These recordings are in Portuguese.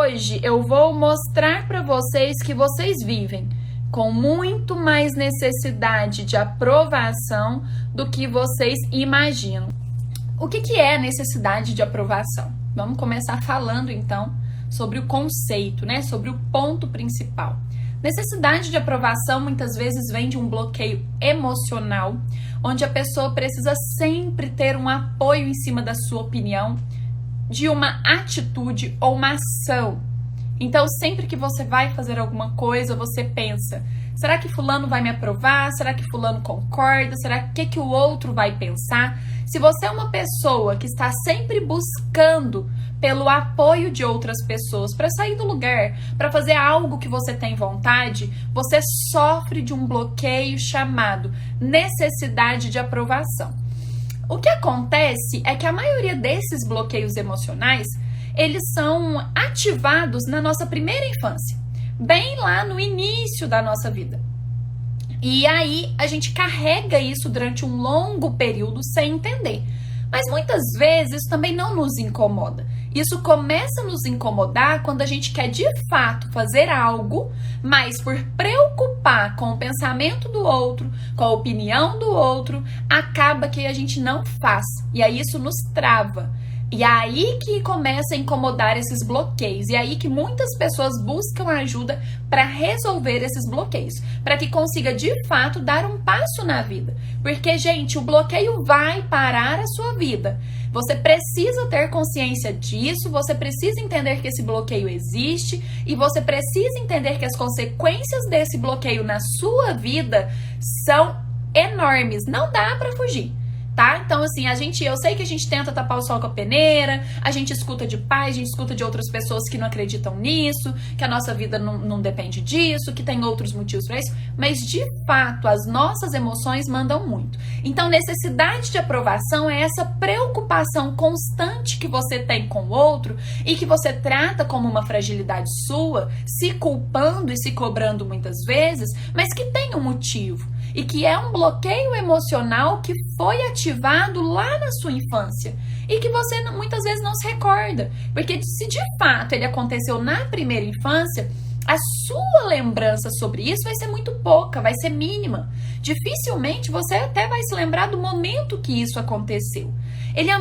hoje eu vou mostrar para vocês que vocês vivem com muito mais necessidade de aprovação do que vocês imaginam. O que é necessidade de aprovação? Vamos começar falando então sobre o conceito, né? Sobre o ponto principal. Necessidade de aprovação muitas vezes vem de um bloqueio emocional, onde a pessoa precisa sempre ter um apoio em cima da sua opinião, de uma atitude ou uma ação. Então, sempre que você vai fazer alguma coisa, você pensa: será que fulano vai me aprovar? Será que fulano concorda? Será que o outro vai pensar? Se você é uma pessoa que está sempre buscando pelo apoio de outras pessoas para sair do lugar, para fazer algo que você tem vontade, você sofre de um bloqueio chamado necessidade de aprovação. O que acontece é que a maioria desses bloqueios emocionais, eles são ativados na nossa primeira infância, bem lá no início da nossa vida. E aí a gente carrega isso durante um longo período sem entender. Mas muitas vezes isso também não nos incomoda. Isso começa a nos incomodar quando a gente quer de fato fazer algo, mas por preocupar com o pensamento do outro, com a opinião do outro, acaba que a gente não faz. E aí isso nos trava. E aí que começa a incomodar esses bloqueios. E aí que muitas pessoas buscam ajuda para resolver esses bloqueios. Para que consiga, de fato, dar um passo na vida. Porque, gente, o bloqueio vai parar a sua vida. Você precisa ter consciência disso, você precisa entender que esse bloqueio existe e você precisa entender que as consequências desse bloqueio na sua vida são enormes. Não dá para fugir. Tá? Então, assim, eu sei que a gente tenta tapar o sol com a peneira, a gente escuta de pais, a gente escuta de outras pessoas que não acreditam nisso, que a nossa vida não depende disso, que tem outros motivos para isso, mas de fato as nossas emoções mandam muito. Então, necessidade de aprovação é essa preocupação constante que você tem com o outro e que você trata como uma fragilidade sua, se culpando e se cobrando muitas vezes, mas que tem um motivo. E que é um bloqueio emocional que foi ativado lá na sua infância e que você muitas vezes não se recorda. Porque se de fato ele aconteceu na primeira infância, a sua lembrança sobre isso vai ser muito pouca, vai ser mínima. Dificilmente você até vai se lembrar do momento que isso aconteceu.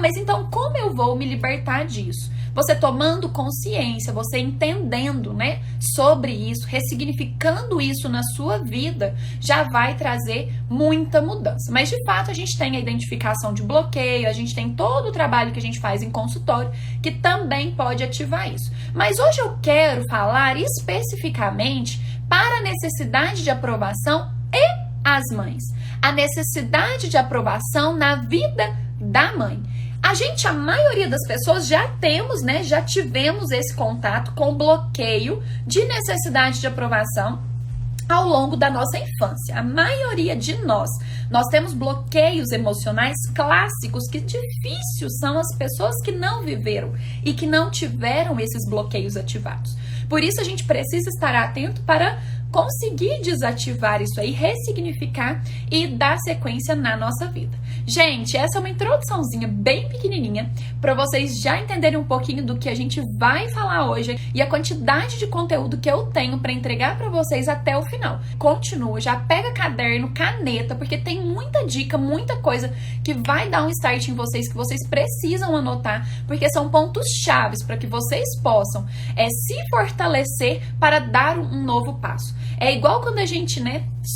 Mas então como eu vou me libertar disso? Você tomando consciência, você entendendo, né, sobre isso, ressignificando isso na sua vida, já vai trazer muita mudança. Mas, de fato, a gente tem a identificação de bloqueio, a gente tem todo o trabalho que a gente faz em consultório, que também pode ativar isso. Mas hoje eu quero falar especificamente para a necessidade de aprovação e as mães. A necessidade de aprovação na vida da mãe. A maioria das pessoas já tivemos esse contato com bloqueio de necessidade de aprovação ao longo da nossa infância. A maioria de nós temos bloqueios emocionais clássicos que difícil são as pessoas que não viveram e que não tiveram esses bloqueios ativados. Por isso a gente precisa estar atento para conseguir desativar isso aí, ressignificar e dar sequência na nossa vida. Gente, essa é uma introduçãozinha bem pequenininha para vocês já entenderem um pouquinho do que a gente vai falar hoje e a quantidade de conteúdo que eu tenho para entregar para vocês até o final. Continua, já pega caderno, caneta, porque tem muita dica, muita coisa que vai dar um start em vocês, que vocês precisam anotar, porque são pontos chaves para que vocês possam se fortalecer para dar um novo passo. É igual quando a gente,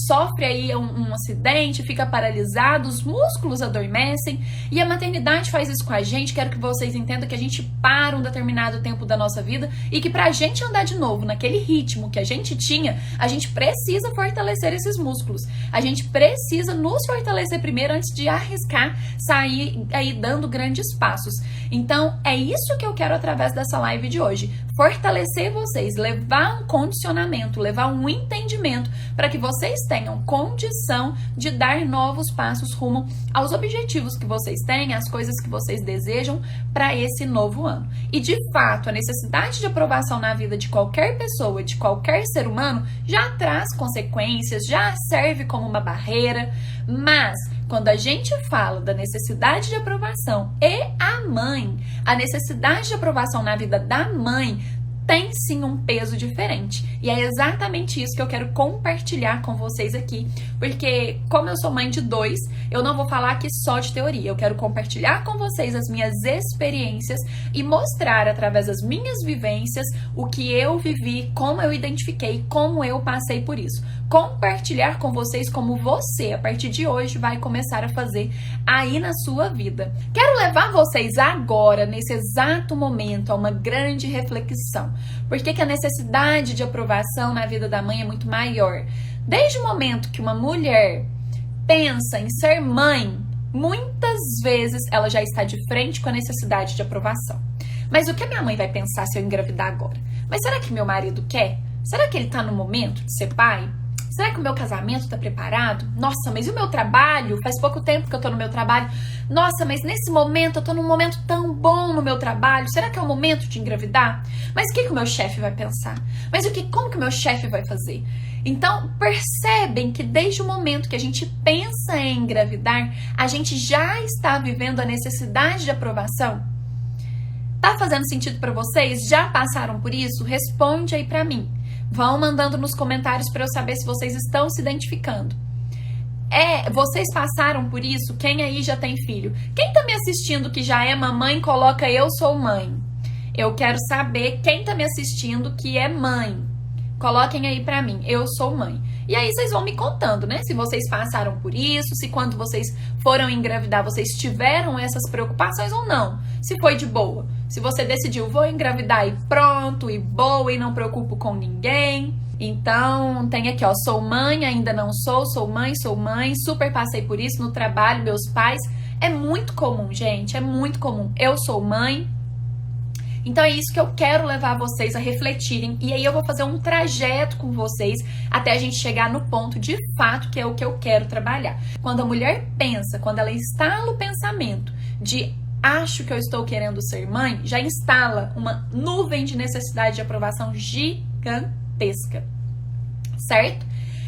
sofre aí um acidente, fica paralisado, os músculos adormecem e a maternidade faz isso com a gente. Quero que vocês entendam que a gente para um determinado tempo da nossa vida e que pra gente andar de novo naquele ritmo que a gente tinha, a gente precisa fortalecer esses músculos. A gente precisa nos fortalecer primeiro antes de arriscar sair aí dando grandes passos. Então, é isso que eu quero através dessa live de hoje. Fortalecer vocês, levar um condicionamento, levar um entendimento para que vocês tenham condição de dar novos passos rumo aos objetivos que vocês têm, às coisas que vocês desejam para esse novo ano. E de fato, a necessidade de aprovação na vida de qualquer pessoa, de qualquer ser humano, já traz consequências, já serve como uma barreira, mas quando a gente fala da necessidade de aprovação e a necessidade de aprovação na vida da mãe, tem sim um peso diferente. E é exatamente isso que eu quero compartilhar com vocês aqui, porque como eu sou mãe de 2, eu não vou falar aqui só de teoria, eu quero compartilhar com vocês as minhas experiências e mostrar através das minhas vivências o que eu vivi, como eu identifiquei, como eu passei por isso. Compartilhar com vocês como você, a partir de hoje, vai começar a fazer aí na sua vida. Quero levar vocês agora, nesse exato momento, a uma grande reflexão. Por que a necessidade de aprovação na vida da mãe é muito maior? Desde o momento que uma mulher pensa em ser mãe, muitas vezes ela já está de frente com a necessidade de aprovação. Mas o que a minha mãe vai pensar se eu engravidar agora? Mas será que meu marido quer? Será que ele está no momento de ser pai? Será que o meu casamento está preparado? Nossa, mas e o meu trabalho? Faz pouco tempo que eu tô no meu trabalho. Nossa, mas nesse momento eu tô num momento tão bom no meu trabalho. Será que é o momento de engravidar? Mas o que o meu chefe vai pensar? Mas como que o meu chefe vai fazer? Então, percebem que desde o momento que a gente pensa em engravidar, a gente já está vivendo a necessidade de aprovação? Tá fazendo sentido para vocês? Já passaram por isso? Responde aí para mim. Vão mandando nos comentários para eu saber se vocês estão se identificando. Vocês passaram por isso? Quem aí já tem filho? Quem tá me assistindo que já é mamãe, coloca eu sou mãe. Eu quero saber quem tá me assistindo que é mãe. Coloquem aí pra mim, eu sou mãe. E aí vocês vão me contando, né? Se vocês passaram por isso, se quando vocês foram engravidar, vocês tiveram essas preocupações ou não. Se foi de boa. Se você decidiu, vou engravidar e pronto, e boa, e não preocupo com ninguém. Então, tem aqui, ó, sou mãe, ainda não sou mãe, super passei por isso no trabalho, meus pais. É muito comum, gente, é muito comum. Eu sou mãe. Então é isso que eu quero levar vocês a refletirem. E aí eu vou fazer um trajeto com vocês até a gente chegar no ponto de fato que é o que eu quero trabalhar. Quando a mulher pensa, quando ela instala o pensamento de acho que eu estou querendo ser mãe, já instala uma nuvem de necessidade de aprovação gigantesca, certo?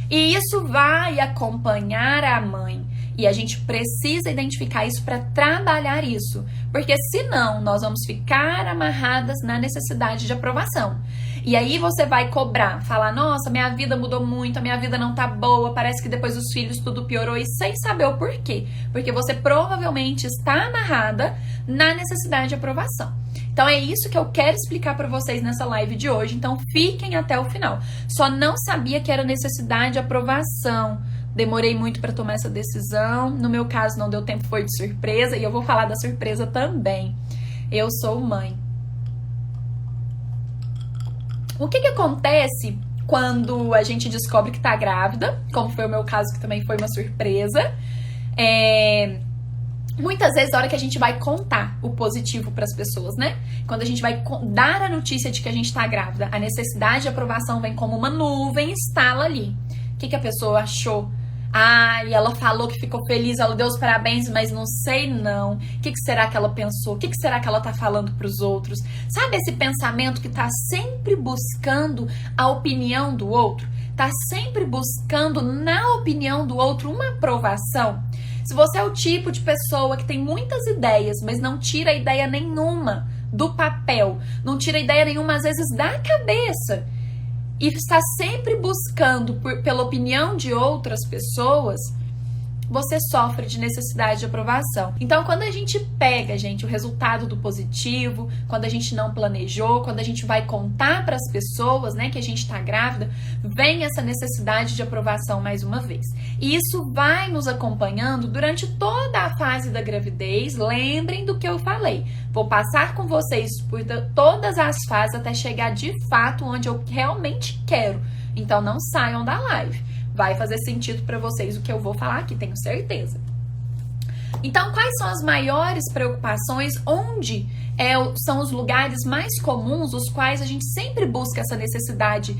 E isso vai acompanhar a mãe. E a gente precisa identificar isso para trabalhar isso. Porque senão nós vamos ficar amarradas na necessidade de aprovação. E aí você vai cobrar, falar, nossa, minha vida mudou muito, a minha vida não tá boa, parece que depois dos filhos tudo piorou, e sem saber o porquê. Porque você provavelmente está amarrada na necessidade de aprovação. Então é isso que eu quero explicar para vocês nessa live de hoje, então fiquem até o final. Só não sabia que era necessidade de aprovação. Demorei muito para tomar essa decisão. No meu caso, não deu tempo, foi de surpresa. E eu vou falar da surpresa também. Eu sou mãe. O que acontece quando a gente descobre que tá grávida? Como foi o meu caso, que também foi uma surpresa. Muitas vezes, a hora que a gente vai contar o positivo para as pessoas, né? Quando a gente vai dar a notícia de que a gente tá grávida, a necessidade de aprovação vem como uma nuvem e instala ali. O que a pessoa achou? E ela falou que ficou feliz, ela deu os parabéns, mas não sei não. O que será que ela pensou? O que será que ela tá falando pros outros? Sabe esse pensamento que tá sempre buscando a opinião do outro? Tá sempre buscando na opinião do outro uma aprovação? Se você é o tipo de pessoa que tem muitas ideias, mas não tira ideia nenhuma do papel, não tira ideia nenhuma às vezes da cabeça, e está sempre buscando pela opinião de outras pessoas, você sofre de necessidade de aprovação. Então, quando a gente pega, gente, o resultado do positivo, quando a gente não planejou, quando a gente vai contar para as pessoas, né, que a gente está grávida, vem essa necessidade de aprovação mais uma vez. E isso vai nos acompanhando durante toda a fase da gravidez. Lembrem do que eu falei. Vou passar com vocês por todas as fases até chegar de fato onde eu realmente quero. Então, não saiam da live. Vai fazer sentido para vocês o que eu vou falar aqui, tenho certeza. Então, quais são as maiores preocupações? Onde são os lugares mais comuns, os quais a gente sempre busca essa necessidade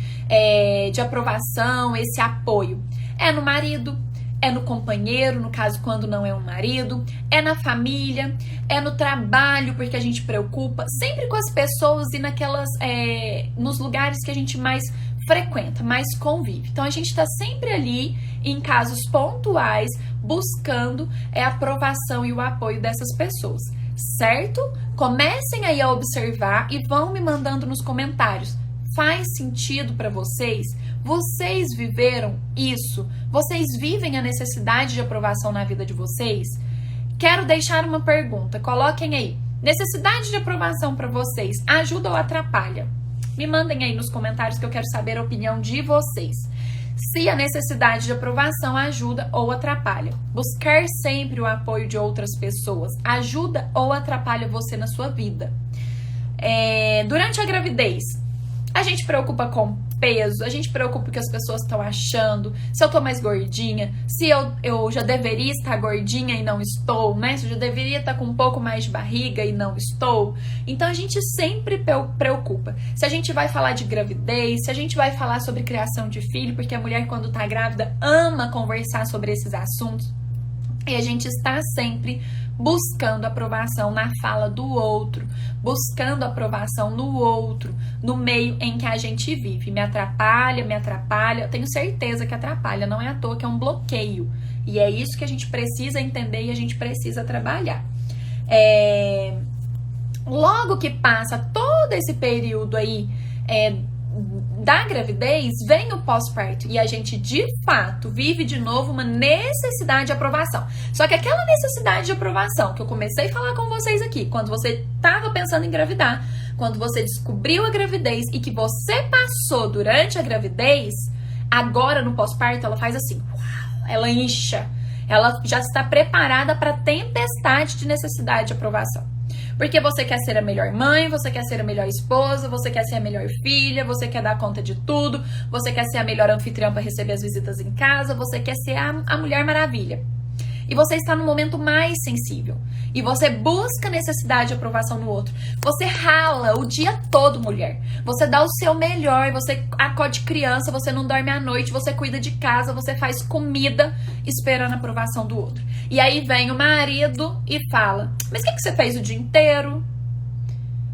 de aprovação, esse apoio? É no marido, é no companheiro, no caso quando não é um marido, é na família, é no trabalho, porque a gente preocupa sempre com as pessoas e nos lugares que a gente mais frequenta, mais convive. Então a gente está sempre ali em casos pontuais buscando a aprovação e o apoio dessas pessoas. certo? Comecem aí a observar e vão me mandando nos comentários. Faz sentido para vocês? Vocês viveram isso? Vocês vivem a necessidade de aprovação na vida de vocês? Quero deixar uma pergunta, coloquem aí. Necessidade de aprovação para vocês ajuda ou atrapalha? Me mandem aí nos comentários que eu quero saber a opinião de vocês. Se a necessidade de aprovação ajuda ou atrapalha. Buscar sempre o apoio de outras pessoas ajuda ou atrapalha você na sua vida? Durante a gravidez, a gente preocupa com peso, a gente preocupa com o que as pessoas estão achando, se eu tô mais gordinha, se eu já deveria estar gordinha e não estou, né? Se eu já deveria estar com um pouco mais de barriga e não estou. Então a gente sempre preocupa. Se a gente vai falar de gravidez, se a gente vai falar sobre criação de filho, porque a mulher quando tá grávida ama conversar sobre esses assuntos. E a gente está sempre buscando aprovação na fala do outro, buscando aprovação no outro, no meio em que a gente vive. Me atrapalha, eu tenho certeza que atrapalha, não é à toa que é um bloqueio. E é isso que a gente precisa entender e a gente precisa trabalhar. Logo que passa todo esse período aí da gravidez, vem o pós-parto e a gente de fato vive de novo uma necessidade de aprovação. Só que aquela necessidade de aprovação que eu comecei a falar com vocês aqui, quando você estava pensando em engravidar, quando você descobriu a gravidez e que você passou durante a gravidez, agora no pós-parto ela faz assim, uau, ela incha, ela já está preparada para a tempestade de necessidade de aprovação. Porque você quer ser a melhor mãe, você quer ser a melhor esposa, você quer ser a melhor filha, você quer dar conta de tudo, você quer ser a melhor anfitriã para receber as visitas em casa, você quer ser a Mulher Maravilha. E você está no momento mais sensível. E você busca necessidade de aprovação no outro. Você rala o dia todo, mulher. Você dá o seu melhor, você acode criança, você não dorme à noite, você cuida de casa, você faz comida esperando a aprovação do outro. E aí vem o marido e fala, mas o que você fez o dia inteiro?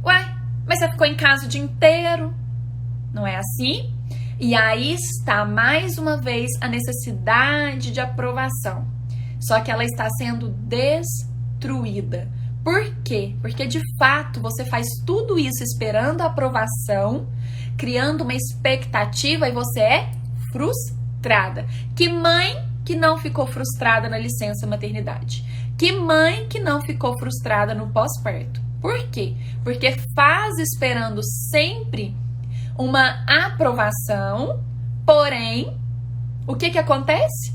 Ué, mas você ficou em casa o dia inteiro? Não é assim? E aí está mais uma vez a necessidade de aprovação. Só que ela está sendo destruída. Por quê? Porque de fato você faz tudo isso esperando a aprovação, criando uma expectativa e você é frustrada. Que mãe que não ficou frustrada na licença maternidade? Que mãe que não ficou frustrada no pós-parto? Por quê? Porque faz esperando sempre uma aprovação, porém, o que acontece?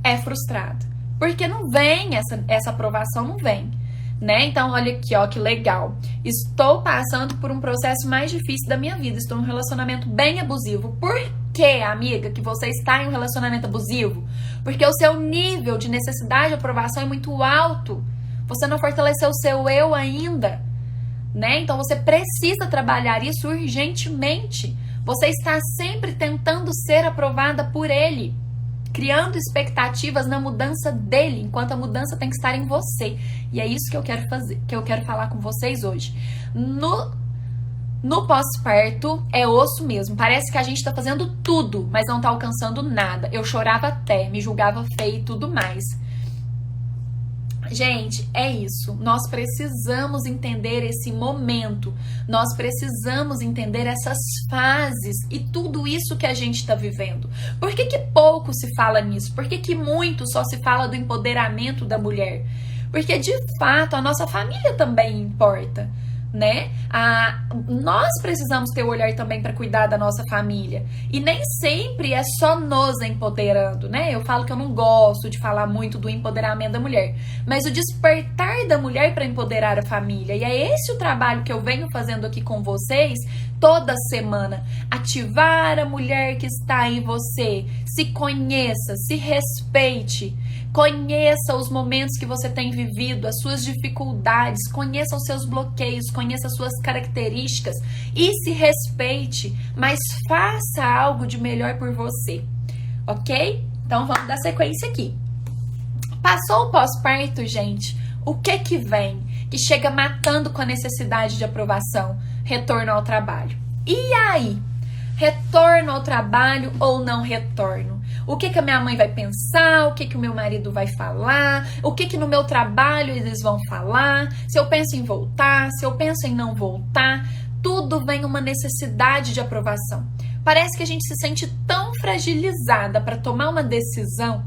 É frustrado, porque não vem essa aprovação, não vem, né? Então, olha aqui, ó, que legal. Estou passando por um processo mais difícil da minha vida, estou em um relacionamento bem abusivo. Por que, amiga, que você está em um relacionamento abusivo? Porque o seu nível de necessidade de aprovação é muito alto, você não fortaleceu o seu eu ainda, né? Então, você precisa trabalhar isso urgentemente. Você está sempre tentando ser aprovada por ele, criando expectativas na mudança dele, enquanto a mudança tem que estar em você. E é isso que eu quero fazer, que eu quero falar com vocês hoje. No pós-parto é osso mesmo. Parece que a gente tá fazendo tudo, mas não tá alcançando nada. Eu chorava até, me julgava feio e tudo mais. Gente, é isso. Nós precisamos entender esse momento. Nós precisamos entender essas fases e tudo isso que a gente está vivendo. Por que pouco se fala nisso? Por que muito só se fala do empoderamento da mulher? Porque, de fato, a nossa família também importa, né? Nós precisamos ter o olhar também para cuidar da nossa família. E nem sempre é só nos empoderando, né? Eu falo que eu não gosto de falar muito do empoderamento da mulher, mas o despertar da mulher para empoderar a família. E é esse o trabalho que eu venho fazendo aqui com vocês toda semana. Ativar a mulher que está em você. Se conheça, se respeite. Conheça os momentos que você tem vivido, as suas dificuldades, conheça os seus bloqueios, conheça as suas características e se respeite, mas faça algo de melhor por você, ok? Então vamos dar sequência aqui. Passou o pós-parto, gente, o que vem? Que chega matando com a necessidade de aprovação, retorno ao trabalho. E aí? Retorno ao trabalho ou não retorno? O que a minha mãe vai pensar? O que o meu marido vai falar? O que no meu trabalho eles vão falar? Se eu penso em voltar, se eu penso em não voltar, tudo vem uma necessidade de aprovação. Parece que a gente se sente tão fragilizada para tomar uma decisão.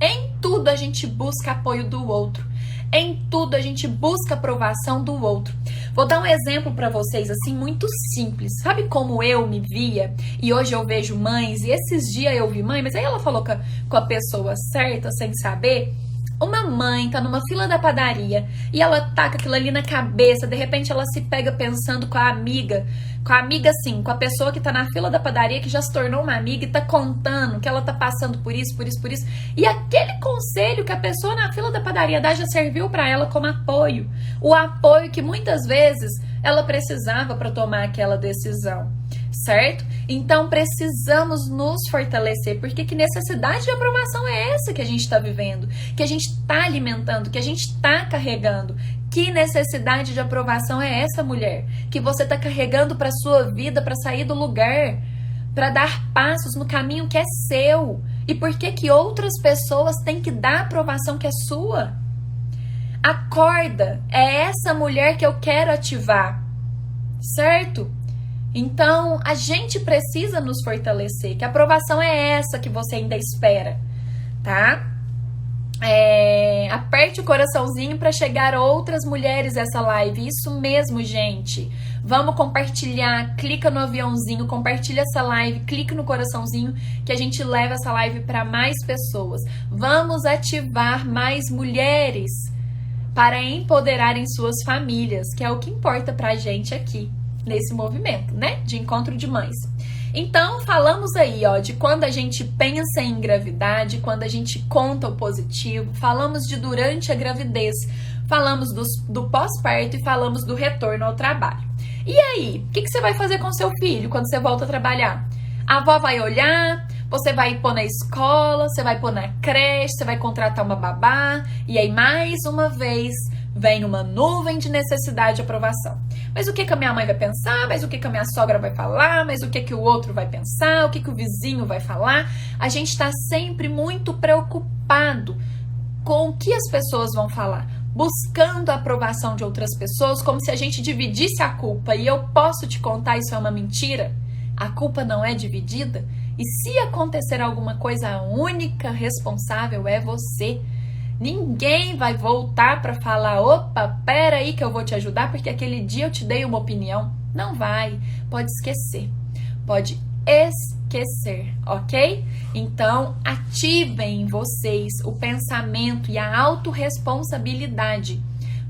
Em tudo a gente busca apoio do outro. Em tudo a gente busca aprovação do outro. Vou dar um exemplo para vocês, assim, muito simples. Sabe como eu me via? E hoje eu vejo mães, e esses dias eu vi mãe, mas aí ela falou com a pessoa certa, sem saber. Uma mãe tá numa fila da padaria e ela taca aquilo ali na cabeça, de repente ela se pega pensando com a amiga assim, com a pessoa que tá na fila da padaria, que já se tornou uma amiga e tá contando que ela tá passando por isso, por isso, por isso. E aquele conselho que a pessoa na fila da padaria dá já serviu pra ela como apoio. O apoio que muitas vezes ela precisava para tomar aquela decisão, certo? Então precisamos nos fortalecer, porque que necessidade de aprovação é essa que a gente está vivendo, que a gente está alimentando, que a gente está carregando? Que necessidade de aprovação é essa, mulher, que você está carregando para sua vida, para sair do lugar, para dar passos no caminho que é seu? E por que outras pessoas têm que dar a aprovação que é sua? Acorda, é essa mulher que eu quero ativar, certo? Então, a gente precisa nos fortalecer, que a aprovação é essa que você ainda espera, tá? Aperte o coraçãozinho para chegar outras mulheres essa live, isso mesmo, gente. Vamos compartilhar, clica no aviãozinho, compartilha essa live, clica no coraçãozinho que a gente leva essa live para mais pessoas. Vamos ativar mais mulheres para empoderarem suas famílias, que é o que importa pra gente aqui nesse movimento, né, de encontro de mães. Então, falamos aí, ó, de quando a gente pensa em engravidar, de quando a gente conta o positivo, falamos de durante a gravidez, falamos do pós-parto e falamos do retorno ao trabalho. E aí, o que você vai fazer com seu filho quando você volta a trabalhar? A avó vai olhar, você vai pôr na escola, você vai pôr na creche, você vai contratar uma babá, e aí mais uma vez vem uma nuvem de necessidade de aprovação. Mas o que a minha mãe vai pensar? Mas o que a minha sogra vai falar? Mas o que o outro vai pensar? O que o vizinho vai falar? A gente está sempre muito preocupado com o que as pessoas vão falar, buscando a aprovação de outras pessoas, como se a gente dividisse a culpa. E eu posso te contar, isso é uma mentira. A culpa não é dividida. E se acontecer alguma coisa, a única responsável é você. Ninguém vai voltar para falar, opa, pera aí que eu vou te ajudar, porque aquele dia eu te dei uma opinião. Não vai, pode esquecer, ok? Então, ativem em vocês o pensamento e a autorresponsabilidade.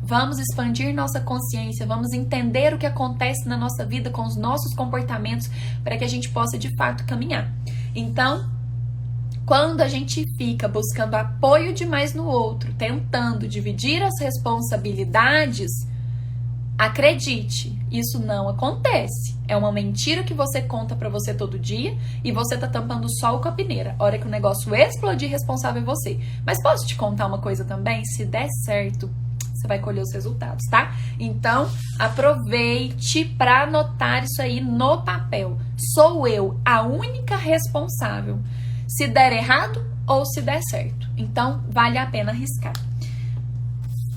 Vamos expandir nossa consciência, vamos entender o que acontece na nossa vida com os nossos comportamentos para que a gente possa de fato caminhar. Então, quando a gente fica buscando apoio demais no outro, tentando dividir as responsabilidades, acredite, isso não acontece. É uma mentira que você conta pra você todo dia e você tá tampando o sol com a peneira. A hora que o negócio explodir, responsável é você. Mas posso te contar uma coisa também? Se der certo, você vai colher os resultados, tá? Então, aproveite para anotar isso aí no papel. Sou eu a única responsável. Se der errado ou se der certo. Então, vale a pena arriscar.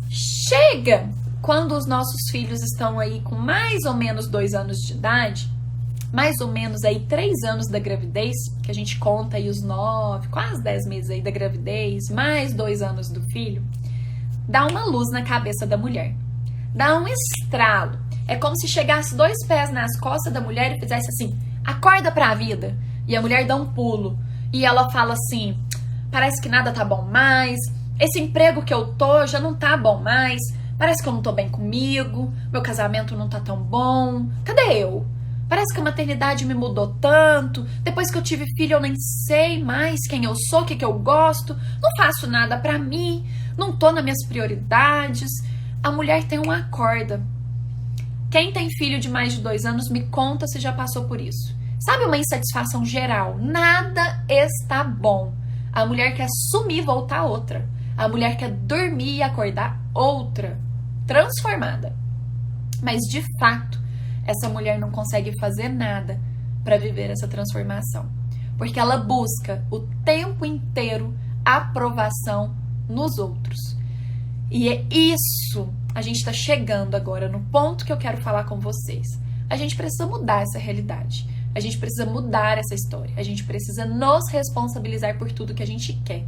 Chega quando os nossos filhos estão aí com mais ou menos 2 anos de idade, mais ou menos aí 3 anos da gravidez, que a gente conta aí os 9, quase 10 meses aí da gravidez, mais 2 anos do filho, dá uma luz na cabeça da mulher. Dá um estralo. É como se chegasse 2 pés nas costas da mulher e fizesse assim, acorda pra vida. E a mulher dá um pulo. E ela fala assim, parece que nada tá bom mais, esse emprego que eu tô já não tá bom mais, parece que eu não tô bem comigo, meu casamento não tá tão bom, cadê eu? Parece que a maternidade me mudou tanto, depois que eu tive filho eu nem sei mais quem eu sou, o que eu gosto, não faço nada pra mim, não tô nas minhas prioridades. A mulher tem uma corda. Quem tem filho de mais de 2 anos, me conta se já passou por isso. Sabe uma insatisfação geral? Nada está bom. A mulher quer sumir e voltar outra. A mulher quer dormir e acordar outra. Transformada. Mas, de fato, essa mulher não consegue fazer nada para viver essa transformação. porque ela busca o tempo inteiro aprovação nos outros. E é isso, a gente está chegando agora no ponto que eu quero falar com vocês. A gente precisa mudar essa realidade. A gente precisa mudar essa história. A gente precisa nos responsabilizar por tudo que a gente quer.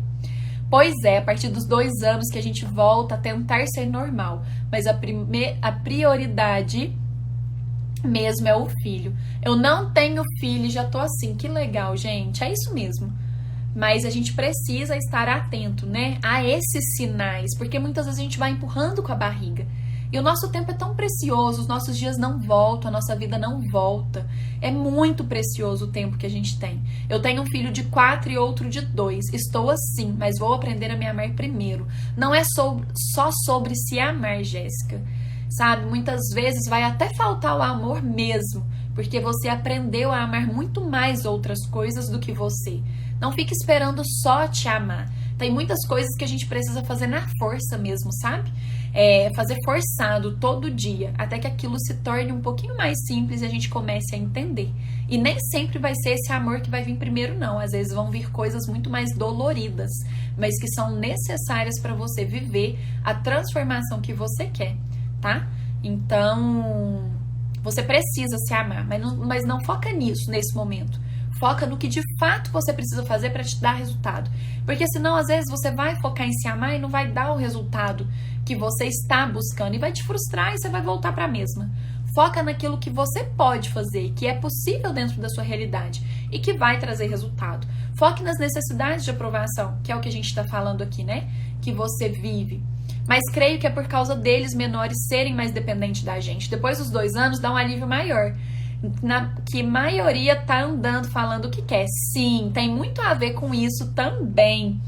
Pois é, a partir dos 2 anos que a gente volta a tentar ser normal. Mas a prioridade mesmo é o filho. Eu não tenho filho e já tô assim. Que legal, gente. É isso mesmo. Mas a gente precisa estar atento, né, a esses sinais. Porque muitas vezes a gente vai empurrando com a barriga. E o nosso tempo é tão precioso, os nossos dias não voltam, a nossa vida não volta. É muito precioso o tempo que a gente tem. Eu tenho um filho de 4 e outro de 2. Estou assim, mas vou aprender a me amar primeiro. Não é só sobre se amar, Jéssica. Sabe, muitas vezes vai até faltar o amor mesmo, porque você aprendeu a amar muito mais outras coisas do que você. Não fique esperando só te amar. Tem muitas coisas que a gente precisa fazer na força mesmo, sabe? Fazer forçado todo dia, até que aquilo se torne um pouquinho mais simples e a gente comece a entender. E nem sempre vai ser esse amor que vai vir primeiro, não. Às vezes vão vir coisas muito mais doloridas, mas que são necessárias para você viver a transformação que você quer, tá? Então, você precisa se amar, mas não foca nisso nesse momento. Foca no que de fato você precisa fazer para te dar resultado. Porque senão, às vezes, você vai focar em se amar e não vai dar o resultado que você está buscando. E vai te frustrar e você vai voltar para a mesma. Foca naquilo que você pode fazer, que é possível dentro da sua realidade e que vai trazer resultado. Foque nas necessidades de aprovação, que é o que a gente está falando aqui, né? Que você vive. Mas creio que é por causa deles menores serem mais dependentes da gente. Depois dos 2 anos, dá um alívio maior. Que a maioria tá andando falando o que quer. Sim, tem muito a ver com isso também.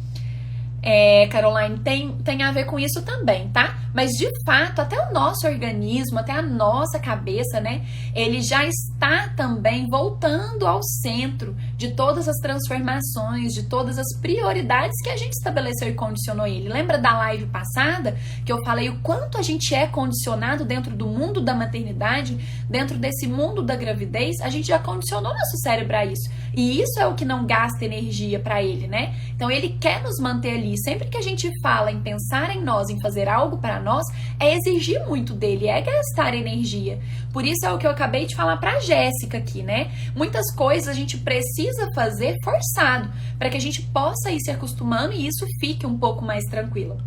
Caroline, tem a ver com isso também, tá? Mas de fato, até o nosso organismo, até a nossa cabeça, né? Ele já está também voltando ao centro de todas as transformações, de todas as prioridades que a gente estabeleceu e condicionou ele. Lembra da live passada que eu falei o quanto a gente é condicionado dentro do mundo da maternidade, dentro desse mundo da gravidez? A gente já condicionou nosso cérebro a isso. E isso é o que não gasta energia para ele, né? Então ele quer nos manter ali. Sempre que a gente fala em pensar em nós, em fazer algo para nós, é exigir muito dele, é gastar energia. Por isso é o que eu acabei de falar pra Jéssica aqui, né? Muitas coisas a gente precisa fazer forçado, para que a gente possa ir se acostumando e isso fique um pouco mais tranquilo.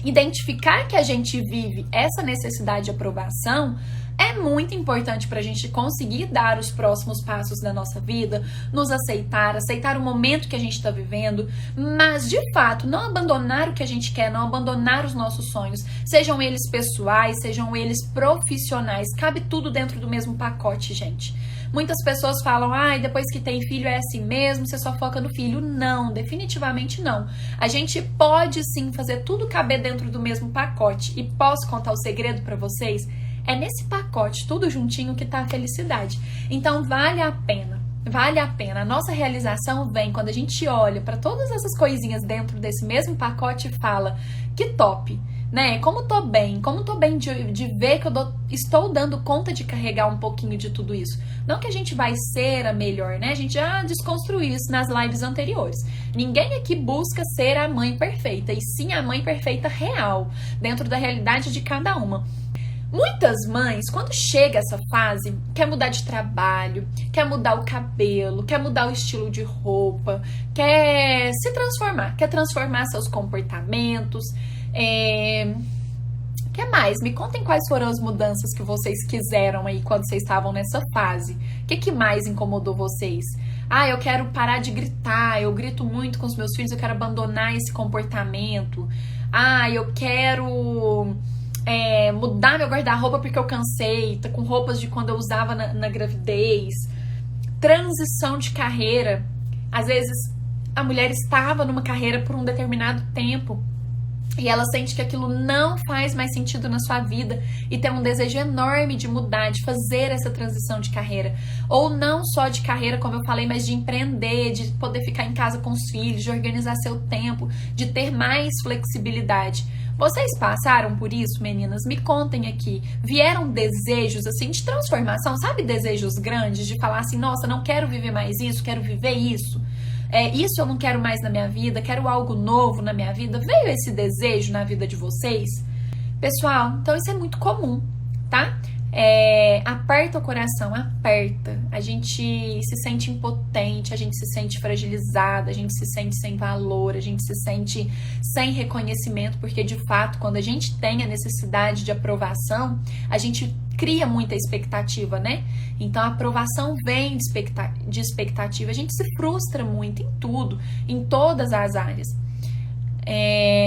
Identificar que a gente vive essa necessidade de aprovação é muito importante para a gente conseguir dar os próximos passos da nossa vida, nos aceitar o momento que a gente está vivendo, mas de fato não abandonar o que a gente quer, não abandonar os nossos sonhos, sejam eles pessoais, sejam eles profissionais, cabe tudo dentro do mesmo pacote, gente. Muitas pessoas falam, depois que tem filho é assim mesmo, você só foca no filho. Não, definitivamente não. A gente pode sim fazer tudo caber dentro do mesmo pacote. E posso contar o segredo para vocês? É nesse pacote, tudo juntinho, que tá a felicidade. Então vale a pena. Vale a pena. A nossa realização vem quando a gente olha para todas essas coisinhas dentro desse mesmo pacote e fala, que top, né? Como tô bem de ver que eu estou dando conta de carregar um pouquinho de tudo isso. Não que a gente vai ser a melhor, né? A gente já desconstruiu isso nas lives anteriores. Ninguém aqui busca ser a mãe perfeita, e sim a mãe perfeita real, dentro da realidade de cada uma. Muitas mães, quando chega essa fase, quer mudar de trabalho, quer mudar o cabelo, quer mudar o estilo de roupa, quer se transformar, quer transformar seus comportamentos. Que mais? Me contem quais foram as mudanças que vocês quiseram aí quando vocês estavam nessa fase. O que mais incomodou vocês? Eu quero parar de gritar, eu grito muito com os meus filhos, eu quero abandonar esse comportamento. Eu quero mudar meu guarda-roupa porque eu cansei, tá com roupas de quando eu usava na gravidez. Transição de carreira. Às vezes a mulher estava numa carreira por um determinado tempo e ela sente que aquilo não faz mais sentido na sua vida e tem um desejo enorme de mudar, de fazer essa transição de carreira. Ou não só de carreira, como eu falei, mas de empreender, de poder ficar em casa com os filhos, de organizar seu tempo, de ter mais flexibilidade. Vocês passaram por isso, meninas? Me contem aqui. Vieram desejos, assim, de transformação, sabe? Desejos grandes, de falar assim, nossa, não quero viver mais isso, quero viver isso. Isso eu não quero mais na minha vida, quero algo novo na minha vida. Veio esse desejo na vida de vocês? Pessoal, então isso é muito comum, tá? Aperta o coração, aperta. A gente se sente impotente, a gente se sente fragilizada, a gente se sente sem valor, a gente se sente sem reconhecimento, porque de fato, quando a gente tem a necessidade de aprovação, a gente cria muita expectativa, né? Então a aprovação vem de expectativa, a gente se frustra muito em tudo, em todas as áreas.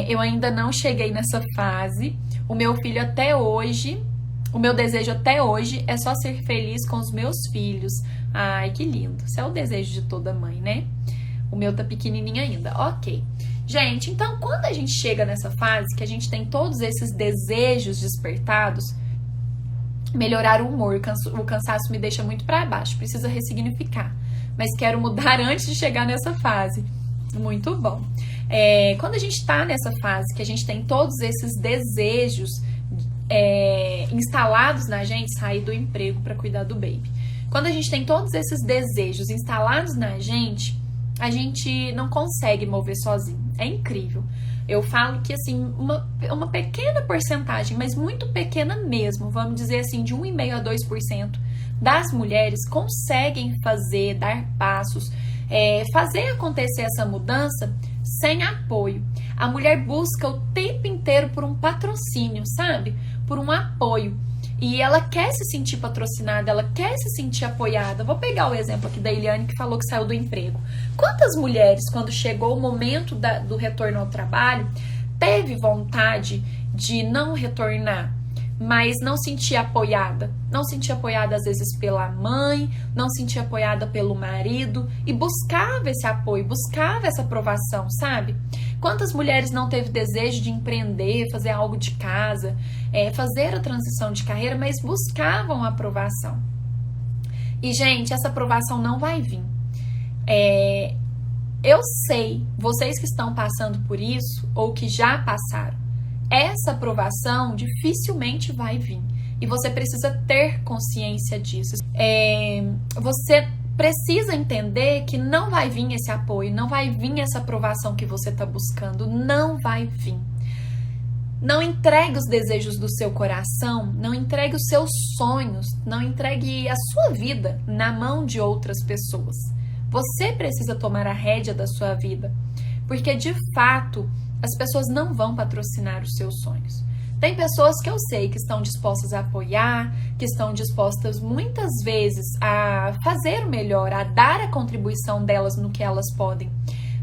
Eu ainda não cheguei nessa fase. O meu filho até hoje, o meu desejo até hoje é só ser feliz com os meus filhos. Ai, que lindo. Isso é o desejo de toda mãe, né? O meu tá pequenininho ainda. Ok. Gente, então quando a gente chega nessa fase, que a gente tem todos esses desejos despertados, melhorar o humor, o cansaço me deixa muito pra baixo, precisa ressignificar. Mas quero mudar antes de chegar nessa fase. Muito bom. Quando a gente tá nessa fase, que a gente tem todos esses desejos instalados na gente, sair do emprego para cuidar do baby. Quando a gente tem todos esses desejos instalados na gente, a gente não consegue mover sozinho. É incrível. Eu falo que, assim, uma pequena porcentagem, mas muito pequena mesmo, vamos dizer assim, de 1,5% a 2% das mulheres conseguem dar passos, fazer acontecer essa mudança sem apoio. A mulher busca o tempo inteiro por um patrocínio, sabe? Por um apoio. E ela quer se sentir patrocinada, ela quer se sentir apoiada. Vou pegar o exemplo aqui da Eliane, que falou que saiu do emprego. Quantas mulheres, quando chegou o momento do retorno ao trabalho, teve vontade de não retornar, mas não sentia apoiada? Não sentia apoiada, às vezes, pela mãe, não sentia apoiada pelo marido, e buscava esse apoio, buscava essa aprovação, sabe? Quantas mulheres não teve desejo de empreender, fazer algo de casa, fazer a transição de carreira, mas buscavam a aprovação? E, gente, essa aprovação não vai vir. Eu sei, vocês que estão passando por isso, ou que já passaram, essa aprovação dificilmente vai vir. E você precisa ter consciência disso. Você precisa entender que não vai vir esse apoio, não vai vir essa aprovação que você está buscando, não vai vir. Não entregue os desejos do seu coração, não entregue os seus sonhos, não entregue a sua vida na mão de outras pessoas. Você precisa tomar a rédea da sua vida, porque de fato as pessoas não vão patrocinar os seus sonhos. Tem pessoas que eu sei que estão dispostas a apoiar, que estão dispostas muitas vezes a fazer o melhor, a dar a contribuição delas no que elas podem.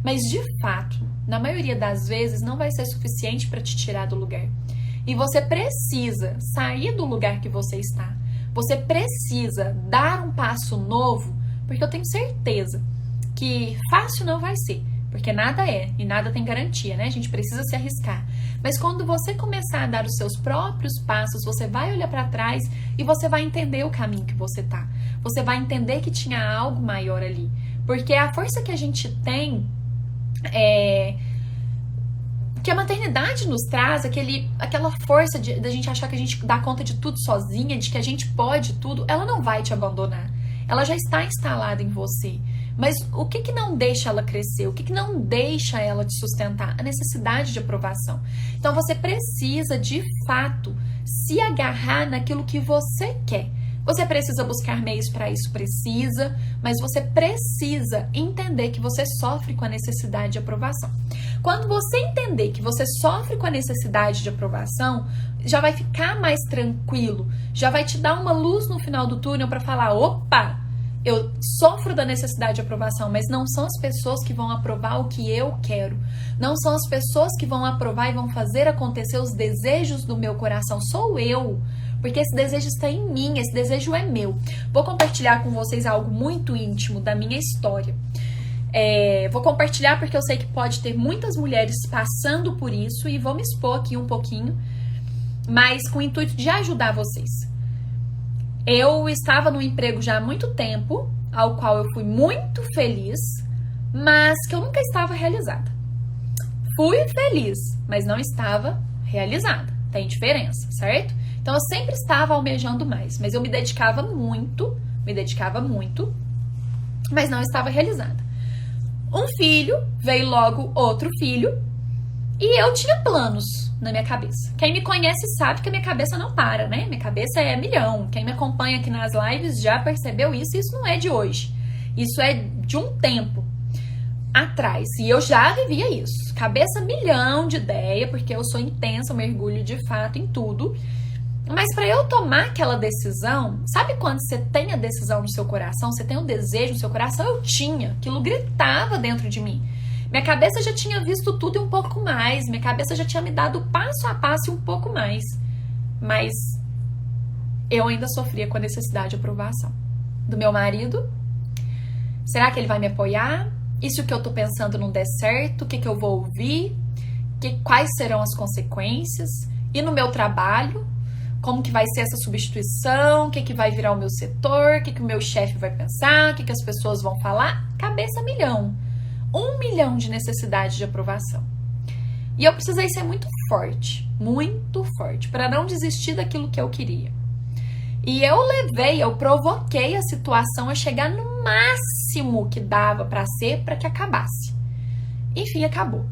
Mas de fato, na maioria das vezes, não vai ser suficiente para te tirar do lugar. E você precisa sair do lugar que você está. Você precisa dar um passo novo, porque eu tenho certeza que fácil não vai ser. Porque nada é, e nada tem garantia, né? A gente precisa se arriscar. Mas quando você começar a dar os seus próprios passos, você vai olhar para trás e você vai entender o caminho que você tá. Você vai entender que tinha algo maior ali. Porque a força que a gente tem, que a maternidade nos traz, aquela força da gente achar que a gente dá conta de tudo sozinha, de que a gente pode tudo, ela não vai te abandonar. Ela já está instalada em você. Mas o que não deixa ela crescer? O que não deixa ela te sustentar? A necessidade de aprovação. Então você precisa, de fato, se agarrar naquilo que você quer. Você precisa buscar meios para isso, precisa, mas você precisa entender que você sofre com a necessidade de aprovação. Quando você entender que você sofre com a necessidade de aprovação, já vai ficar mais tranquilo, já vai te dar uma luz no final do túnel para falar, opa, eu sofro da necessidade de aprovação, mas não são as pessoas que vão aprovar o que eu quero. Não são as pessoas que vão aprovar e vão fazer acontecer os desejos do meu coração. Sou eu. Porque esse desejo está em mim, esse desejo é meu. Vou compartilhar com vocês algo muito íntimo da minha história. Vou compartilhar porque eu sei que pode ter muitas mulheres passando por isso e vou me expor aqui um pouquinho, mas com o intuito de ajudar vocês. Eu estava no emprego já há muito tempo, ao qual eu fui muito feliz, mas que eu nunca estava realizada. Fui feliz, mas não estava realizada. Tem diferença, certo? Então eu sempre estava almejando mais, mas eu me dedicava muito, mas não estava realizada. Um filho, veio logo outro filho, e eu tinha planos na minha cabeça. Quem me conhece sabe que a minha cabeça não para, né? Minha cabeça é milhão. Quem me acompanha aqui nas lives já percebeu isso, e isso não é de hoje. Isso é de um tempo atrás, e eu já vivia isso. Cabeça milhão de ideia, porque eu sou intensa, eu mergulho de fato em tudo. Mas para eu tomar aquela decisão, sabe quando você tem a decisão no seu coração, você tem o desejo no seu coração? Eu tinha, aquilo gritava dentro de mim. Minha cabeça já tinha visto tudo e um pouco mais, minha cabeça já tinha me dado passo a passo e um pouco mais. Mas eu ainda sofria com a necessidade de aprovação do meu marido. Será que ele vai me apoiar? E se o que eu tô pensando não der certo, o que eu vou ouvir? Quais serão as consequências? E no meu trabalho, como que vai ser essa substituição? O que vai virar o meu setor? O que o meu chefe vai pensar? O que as pessoas vão falar? Cabeça milhão. 1 milhão de necessidade de aprovação. E eu precisei ser muito forte, para não desistir daquilo que eu queria. E eu provoquei a situação a chegar no máximo que dava para ser, para que acabasse. Enfim, acabou.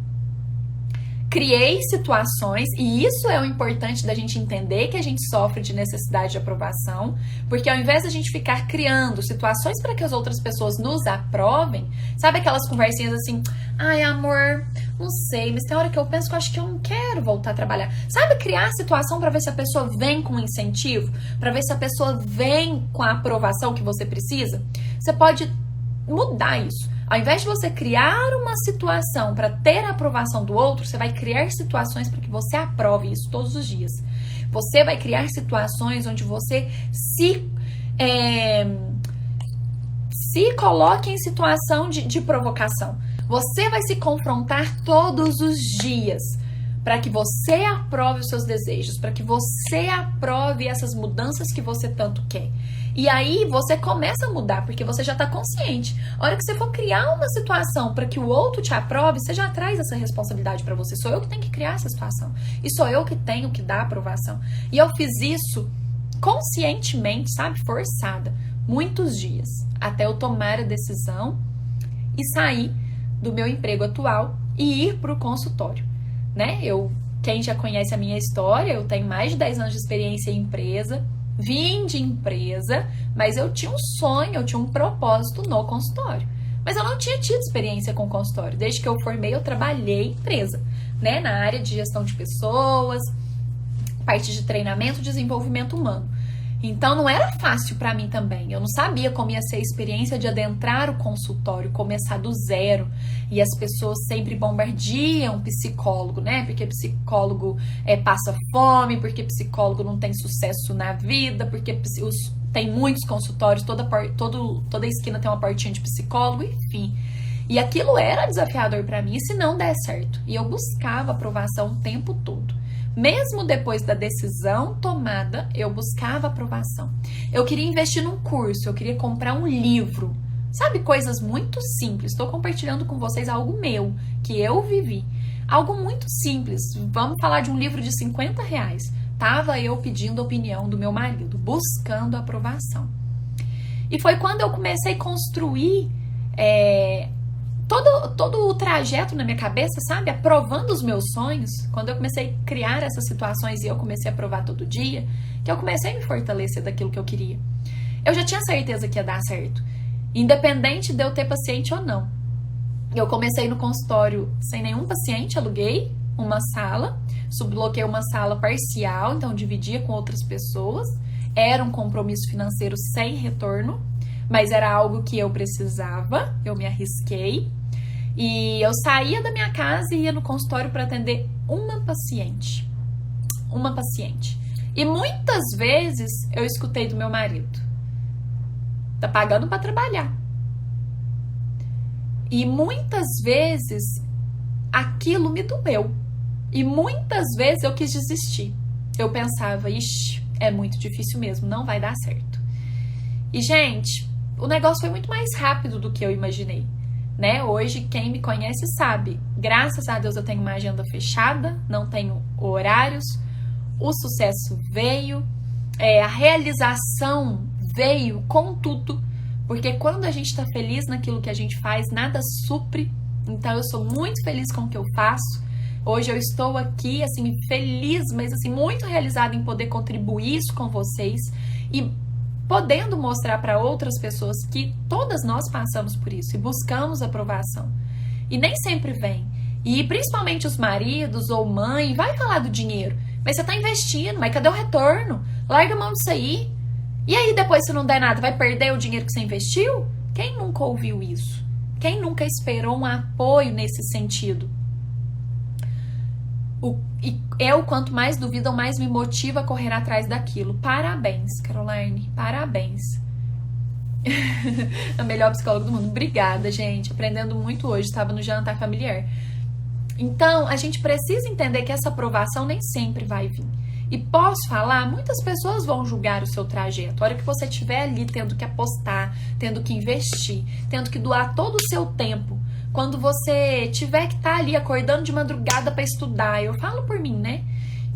Criei situações, e isso é o importante da gente entender, que a gente sofre de necessidade de aprovação, porque ao invés da gente ficar criando situações para que as outras pessoas nos aprovem, sabe aquelas conversinhas assim, ai amor, não sei, mas tem hora que eu penso que eu acho que eu não quero voltar a trabalhar. Sabe, criar situação para ver se a pessoa vem com incentivo, para ver se a pessoa vem com a aprovação que você precisa? Você pode mudar isso. Ao invés de você criar uma situação para ter a aprovação do outro, você vai criar situações para que você aprove isso todos os dias. Você vai criar situações onde você se coloque em situação de provocação. Você vai se confrontar todos os dias para que você aprove os seus desejos, para que você aprove essas mudanças que você tanto quer. E aí você começa a mudar, porque você já está consciente. A hora que você for criar uma situação para que o outro te aprove, você já traz essa responsabilidade para você. Sou eu que tenho que criar essa situação. E sou eu que tenho que dar aprovação. E eu fiz isso conscientemente, sabe? Forçada. Muitos dias. Até eu tomar a decisão e sair do meu emprego atual e ir para o consultório. Né? Quem já conhece a minha história, eu tenho mais de 10 anos de experiência em empresa. Vim de empresa, mas eu tinha um sonho, eu tinha um propósito no consultório. Mas eu não tinha tido experiência com consultório. Desde que eu formei, eu trabalhei em empresa, né? Na área de gestão de pessoas, parte de treinamento e desenvolvimento humano. Então não era fácil para mim também. Eu não sabia como ia ser a experiência de adentrar o consultório, começar do zero. E as pessoas sempre bombardeam psicólogo, né? Porque psicólogo passa fome, porque psicólogo não tem sucesso na vida, porque tem muitos consultórios, toda esquina tem uma portinha de psicólogo, enfim. E aquilo era desafiador para mim, e se não der certo. E eu buscava aprovação o tempo todo. Mesmo depois da decisão tomada, eu buscava aprovação. Eu queria investir num curso, eu queria comprar um livro. Sabe, coisas muito simples. Estou compartilhando com vocês algo meu, que eu vivi. Algo muito simples. Vamos falar de um livro de R$50. Tava eu pedindo a opinião do meu marido, buscando aprovação. E foi quando eu comecei a construir todo o trajeto na minha cabeça, sabe? Aprovando os meus sonhos. Quando eu comecei a criar essas situações e eu comecei a provar todo dia, que eu comecei a me fortalecer daquilo que eu queria. Eu já tinha certeza que ia dar certo, independente de eu ter paciente ou não. Eu comecei no consultório sem nenhum paciente, aluguei uma sala, subloquei uma sala parcial, então dividia com outras pessoas. Era um compromisso financeiro sem retorno, mas era algo que eu precisava, eu me arrisquei. E eu saía da minha casa e ia no consultório para atender uma paciente. Uma paciente. E muitas vezes eu escutei do meu marido: tá pagando para trabalhar. E muitas vezes aquilo me doeu. E muitas vezes eu quis desistir. Eu pensava, ixi, é muito difícil mesmo, não vai dar certo. E, gente, o negócio foi muito mais rápido do que eu imaginei. né? Hoje, quem me conhece sabe, graças a Deus eu tenho uma agenda fechada, não tenho horários, o sucesso veio, a realização veio com tudo, porque quando a gente tá feliz naquilo que a gente faz, nada supre. Então eu sou muito feliz com o que eu faço. Hoje eu estou aqui, assim, feliz, mas assim, muito realizada em poder contribuir isso com vocês e podendo mostrar para outras pessoas que todas nós passamos por isso e buscamos aprovação. E nem sempre vem. E principalmente os maridos ou mãe, vai falar do dinheiro, mas você tá investindo, mas cadê o retorno? Larga a mão disso aí. E aí depois, se não der nada, vai perder o dinheiro que você investiu? Quem nunca ouviu isso? Quem nunca esperou um apoio nesse sentido? Eu, quanto mais duvido, mais me motiva a correr atrás daquilo. Parabéns, Caroline. Parabéns. A melhor psicóloga do mundo. Obrigada, gente. Aprendendo muito hoje. Estava no jantar familiar. Então, a gente precisa entender que essa aprovação nem sempre vai vir. E posso falar, muitas pessoas vão julgar o seu trajeto. A hora que você estiver ali tendo que apostar, tendo que investir, tendo que doar todo o seu tempo, quando você tiver que estar ali acordando de madrugada para estudar, eu falo por mim, né?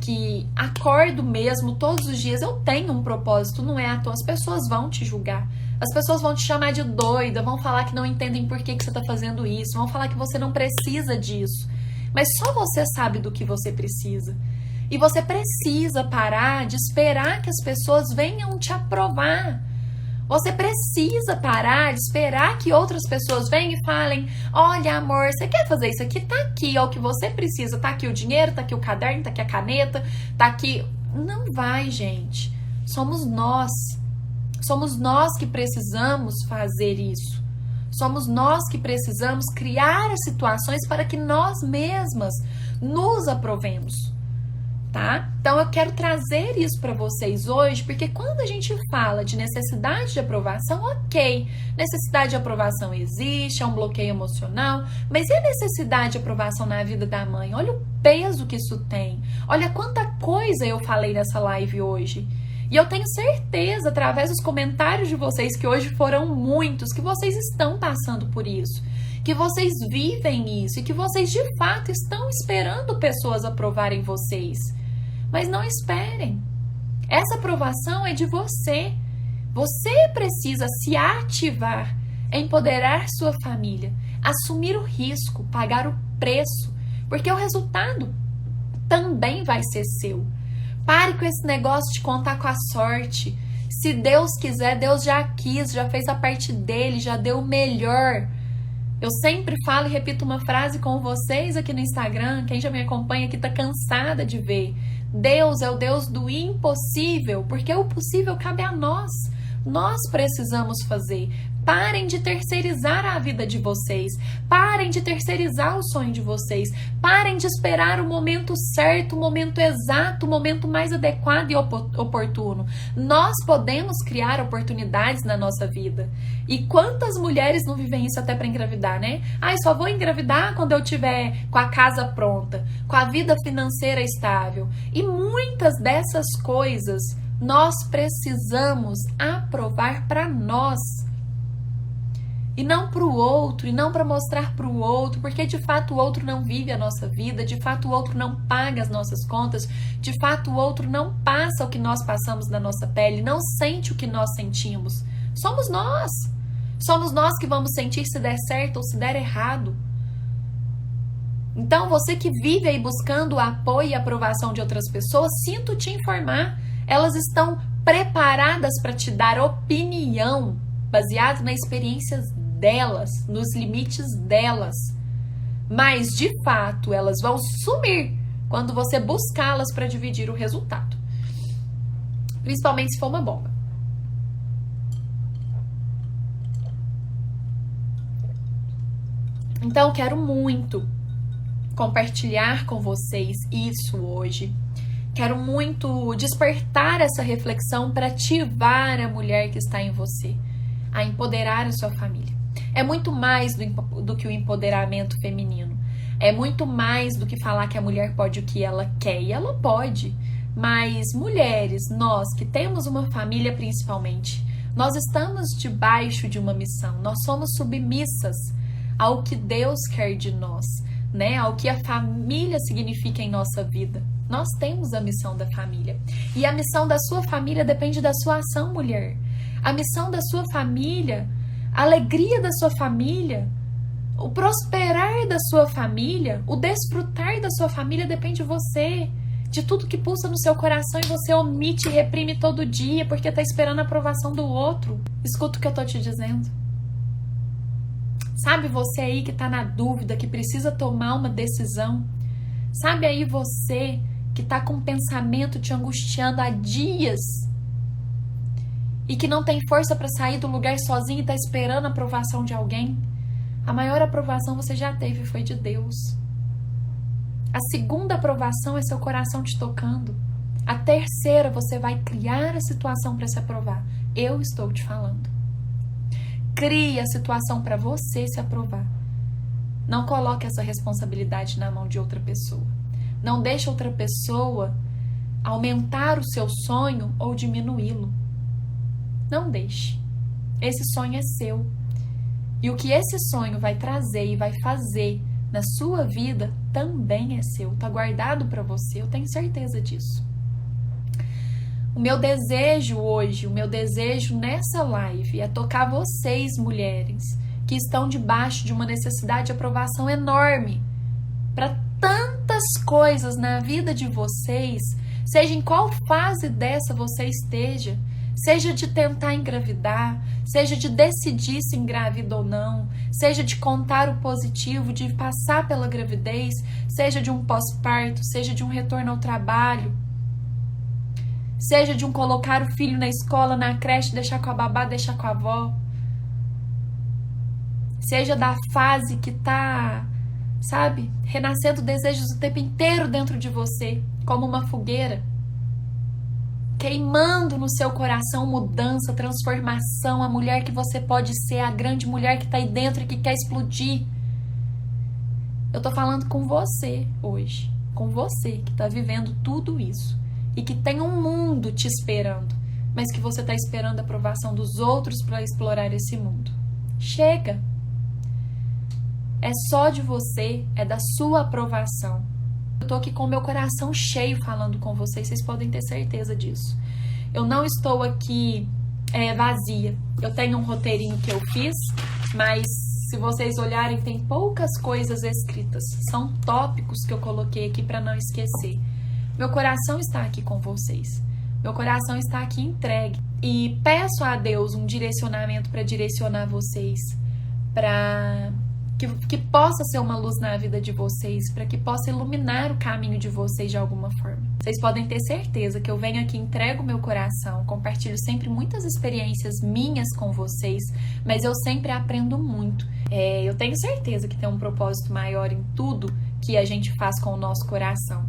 Que acordo mesmo todos os dias, eu tenho um propósito, não é à toa. As pessoas vão te julgar, as pessoas vão te chamar de doida, vão falar que não entendem por que você está fazendo isso, vão falar que você não precisa disso. Mas só você sabe do que você precisa. E você precisa parar de esperar que as pessoas venham te aprovar. Você precisa parar de esperar que outras pessoas venham e falem: olha, amor, você quer fazer isso aqui? Tá aqui, é o que você precisa. Tá aqui o dinheiro, tá aqui o caderno, tá aqui a caneta, tá aqui... Não vai, gente. Somos nós. Somos nós que precisamos fazer isso. Somos nós que precisamos criar as situações para que nós mesmas nos aprovemos. Tá? Então eu quero trazer isso para vocês hoje, porque quando a gente fala de necessidade de aprovação, ok, necessidade de aprovação existe, é um bloqueio emocional, mas e a necessidade de aprovação na vida da mãe? Olha o peso que isso tem, olha quanta coisa eu falei nessa live hoje. E eu tenho certeza, através dos comentários de vocês, que hoje foram muitos, que vocês estão passando por isso, que vocês vivem isso e que vocês de fato estão esperando pessoas aprovarem vocês. Mas não esperem. Essa aprovação é de você. Você precisa se ativar, empoderar sua família, assumir o risco, pagar o preço, porque o resultado também vai ser seu. Pare com esse negócio de contar com a sorte. Se Deus quiser, Deus já quis, já fez a parte dele, já deu o melhor. Eu sempre falo e repito uma frase com vocês aqui no Instagram. Quem já me acompanha aqui tá cansada de ver. Deus é o Deus do impossível, porque o possível cabe a nós. Nós precisamos fazer. Parem de terceirizar a vida de vocês. Parem de terceirizar o sonho de vocês. Parem de esperar o momento certo, o momento exato, o momento mais adequado e oportuno. Nós podemos criar oportunidades na nossa vida. E quantas mulheres não vivem isso até para engravidar, né? Só vou engravidar quando eu tiver com a casa pronta, com a vida financeira estável. E muitas dessas coisas nós precisamos aprovar para nós. E não para o outro, e não para mostrar para o outro, porque de fato o outro não vive a nossa vida, de fato o outro não paga as nossas contas, de fato o outro não passa o que nós passamos na nossa pele, não sente o que nós sentimos. Somos nós. Somos nós que vamos sentir se der certo ou se der errado. Então você que vive aí buscando o apoio e aprovação de outras pessoas, sinto te informar, elas estão preparadas para te dar opinião baseado nas experiências delas, nos limites delas. Mas, de fato, elas vão sumir quando você buscá-las para dividir o resultado. Principalmente se for uma bomba. Então, quero muito compartilhar com vocês isso hoje. Quero muito despertar essa reflexão para ativar a mulher que está em você, a empoderar a sua família. É muito mais do que o empoderamento feminino. É muito mais do que falar que a mulher pode o que ela quer. E ela pode. Mas mulheres, nós que temos uma família principalmente, nós estamos debaixo de uma missão. Nós somos submissas ao que Deus quer de nós, né? Ao que a família significa em nossa vida. Nós temos a missão da família. E a missão da sua família depende da sua ação, mulher. A missão da sua família, a alegria da sua família, o prosperar da sua família, o desfrutar da sua família depende de você. De tudo que pulsa no seu coração e você omite e reprime todo dia porque está esperando a aprovação do outro. Escuta o que eu tô te dizendo. Sabe você aí que está na dúvida, que precisa tomar uma decisão? Sabe aí você que está com um pensamento te angustiando há dias e que não tem força para sair do lugar sozinho e está esperando a aprovação de alguém? A maior aprovação você já teve, foi de Deus. A segunda aprovação é seu coração te tocando. A terceira, você vai criar a situação para se aprovar. Eu estou te falando. Crie a situação para você se aprovar. Não coloque essa responsabilidade na mão de outra pessoa. Não deixe outra pessoa aumentar o seu sonho ou diminuí-lo. Não deixe. Esse sonho é seu. E o que esse sonho vai trazer e vai fazer na sua vida também é seu, tá guardado para você, eu tenho certeza disso. O meu desejo hoje, o meu desejo nessa live é tocar vocês, mulheres, que estão debaixo de uma necessidade de aprovação enorme para tantas coisas na vida de vocês, seja em qual fase dessa você esteja, seja de tentar engravidar, seja de decidir se engravida ou não, seja de contar o positivo, de passar pela gravidez, seja de um pós-parto, seja de um retorno ao trabalho, seja de um colocar o filho na escola, na creche, deixar com a babá, deixar com a avó, seja da fase que tá, sabe, renascendo desejos o tempo inteiro dentro de você, como uma fogueira, queimando no seu coração mudança, transformação, a mulher que você pode ser, a grande mulher que está aí dentro e que quer explodir. Eu tô falando com você hoje, com você que está vivendo tudo isso e que tem um mundo te esperando, mas que você está esperando a aprovação dos outros para explorar esse mundo. Chega! É só de você, é da sua aprovação. Eu tô aqui com o meu coração cheio falando com vocês, vocês podem ter certeza disso. Eu não estou aqui vazia. Eu tenho um roteirinho que eu fiz, mas se vocês olharem, tem poucas coisas escritas. São tópicos que eu coloquei aqui para não esquecer. Meu coração está aqui com vocês. Meu coração está aqui entregue. E peço a Deus um direcionamento para direcionar vocês, para que possa ser uma luz na vida de vocês, para que possa iluminar o caminho de vocês de alguma forma. Vocês podem ter certeza que eu venho aqui, entrego o meu coração, compartilho sempre muitas experiências minhas com vocês, mas eu sempre aprendo muito. Eu tenho certeza que tem um propósito maior em tudo que a gente faz com o nosso coração.